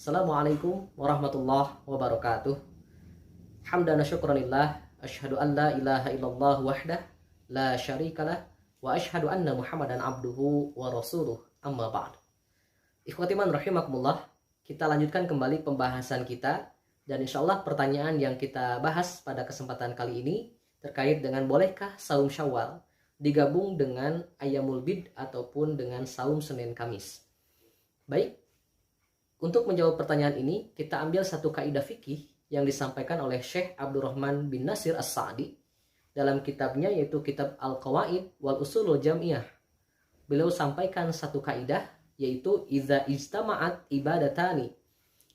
Assalamualaikum warahmatullahi wabarakatuh. Hamdan syukranillah, asyhadu an la ilaha illallah wahdah la syarikalah wa asyhadu anna Muhammadan abduhu wa rasuluh. Amma ba'd. Ikhwatiman rahimakumullah, kita lanjutkan kembali pembahasan kita dan insyaallah pertanyaan yang kita bahas pada kesempatan kali ini terkait dengan bolehkah saum Syawal digabung dengan Ayyamul Bid ataupun dengan saum Senin Kamis. Baik, untuk menjawab pertanyaan ini, kita ambil satu kaidah fikih yang disampaikan oleh Syekh Abdurrahman bin Nasir As-Sa'di dalam kitabnya, yaitu kitab Al-Qawaid wal Usulul Jam'iyah. Beliau sampaikan satu kaidah, yaitu idza ijtama'at ibadatani,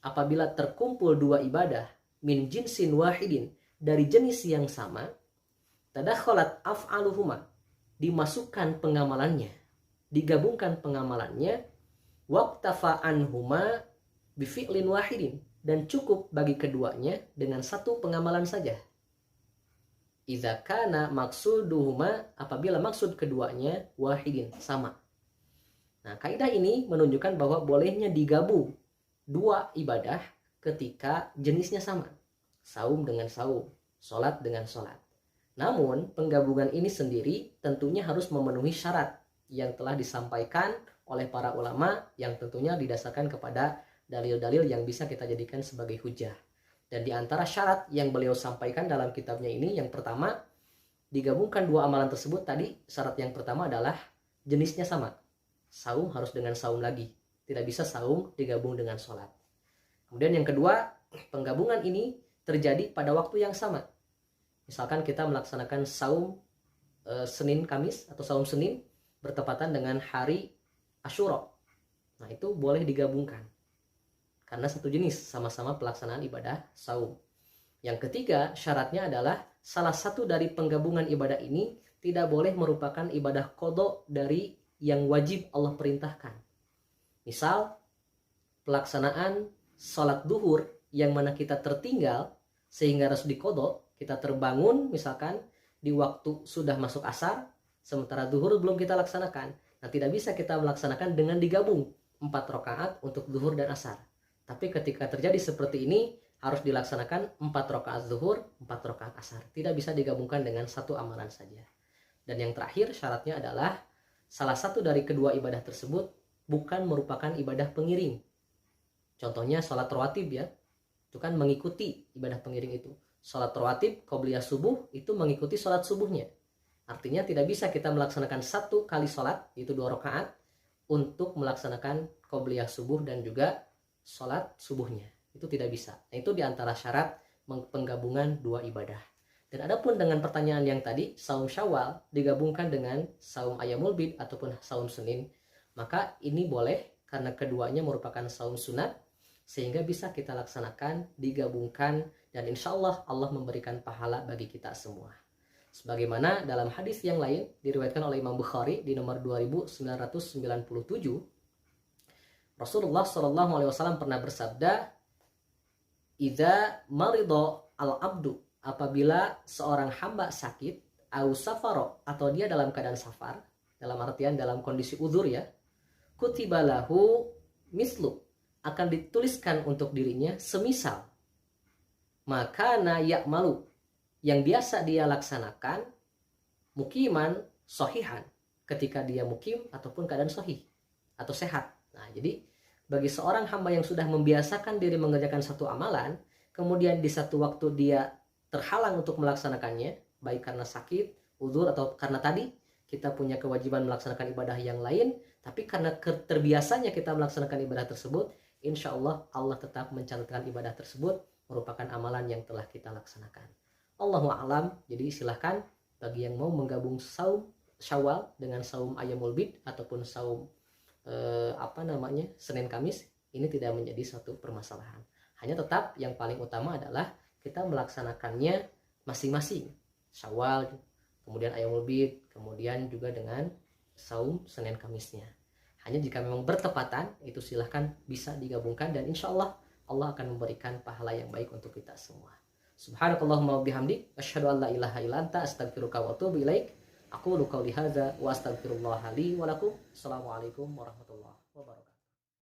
apabila terkumpul dua ibadah min jinsin wahidin, dari jenis yang sama, tadakhalat af'aluhuma, dimasukkan pengamalannya, digabungkan pengamalannya, waqtafa anhuma bifi'lin wahidin, dan cukup bagi keduanya dengan satu pengamalan saja. Idza kana maqsuduhuma, apabila maksud keduanya wahidin, sama. Nah, kaidah ini menunjukkan bahwa bolehnya digabung dua ibadah ketika jenisnya sama. Saum dengan saum, salat dengan salat. Namun, penggabungan ini sendiri tentunya harus memenuhi syarat yang telah disampaikan oleh para ulama, yang tentunya didasarkan kepada dalil-dalil yang bisa kita jadikan sebagai hujah. Dan di antara syarat yang beliau sampaikan dalam kitabnya ini, yang pertama, digabungkan dua amalan tersebut. Tadi syarat yang pertama adalah jenisnya sama. Saum harus dengan saum lagi, tidak bisa saum digabung dengan sholat. Kemudian yang kedua, penggabungan ini terjadi pada waktu yang sama. Misalkan kita melaksanakan saum Senin Kamis atau saum Senin bertepatan dengan hari Asyura. Nah, itu boleh digabungkan karena satu jenis, sama-sama pelaksanaan ibadah saum. Yang ketiga, syaratnya adalah salah satu dari penggabungan ibadah ini tidak boleh merupakan ibadah qada dari yang wajib Allah perintahkan. Misal, pelaksanaan sholat duhur yang mana kita tertinggal sehingga harus diqada, kita terbangun misalkan di waktu sudah masuk asar, sementara duhur belum kita laksanakan. Nah, tidak bisa kita melaksanakan dengan digabung 4 rakaat untuk duhur dan asar. Tapi ketika terjadi seperti ini, harus dilaksanakan 4 rakaat zuhur, 4 rakaat asar. Tidak bisa digabungkan dengan satu amalan saja. Dan yang terakhir, syaratnya adalah salah satu dari kedua ibadah tersebut bukan merupakan ibadah pengiring. Contohnya sholat rawatib ya, itu kan mengikuti ibadah pengiring itu. Sholat rawatib, qobliyah subuh, itu mengikuti sholat subuhnya. Artinya tidak bisa kita melaksanakan satu kali sholat, yaitu 2 rakaat, untuk melaksanakan qobliyah subuh dan juga sholat subuhnya. Itu tidak bisa. Nah, itu diantara syarat penggabungan dua ibadah. Dan adapun dengan pertanyaan yang tadi, saum Syawal digabungkan dengan saum Ayyamul Bid ataupun saum Senin, maka ini boleh karena keduanya merupakan saum sunat, sehingga bisa kita laksanakan, digabungkan, dan insya Allah Allah memberikan pahala bagi kita semua. Sebagaimana dalam hadis yang lain diriwayatkan oleh Imam Bukhari di nomor 2997, Rasulullah SAW pernah bersabda, "Idza marido al-abdu", apabila seorang hamba sakit, au safaro, atau dia dalam keadaan safar, dalam artian dalam kondisi uzur ya, kutibalahu mislu, akan dituliskan untuk dirinya semisal makana ya'malu, yang biasa dia laksanakan, mukiman sohihan, ketika dia mukim ataupun keadaan sohih atau sehat. Nah, jadi bagi seorang hamba yang sudah membiasakan diri mengerjakan satu amalan, kemudian di satu waktu dia terhalang untuk melaksanakannya, baik karena sakit, uzur, atau karena tadi kita punya kewajiban melaksanakan ibadah yang lain, tapi karena terbiasanya kita melaksanakan ibadah tersebut, insya Allah Allah tetap mencatatkan ibadah tersebut merupakan amalan yang telah kita laksanakan. Allahu a'lam. Jadi silahkan bagi yang mau menggabung saum Syawal dengan saum Ayyamul Bid ataupun saum Senin Kamis, ini tidak menjadi suatu permasalahan. Hanya tetap yang paling utama adalah kita melaksanakannya masing-masing. Syawal, kemudian Ayyamul Bid, kemudian juga dengan saum Senin Kamisnya. Hanya jika memang bertepatan, itu silahkan bisa digabungkan, dan insya Allah Allah akan memberikan pahala yang baik untuk kita semua. Subhanakallahumma wa bihamdik, asyhadu an la ilaha illa anta, astaghfiruka wa atubu ilaik. Aqulu qouli hadza wa astaghfirullah li wa lakum. Assalamualaikum warahmatullahi wabarakatuh.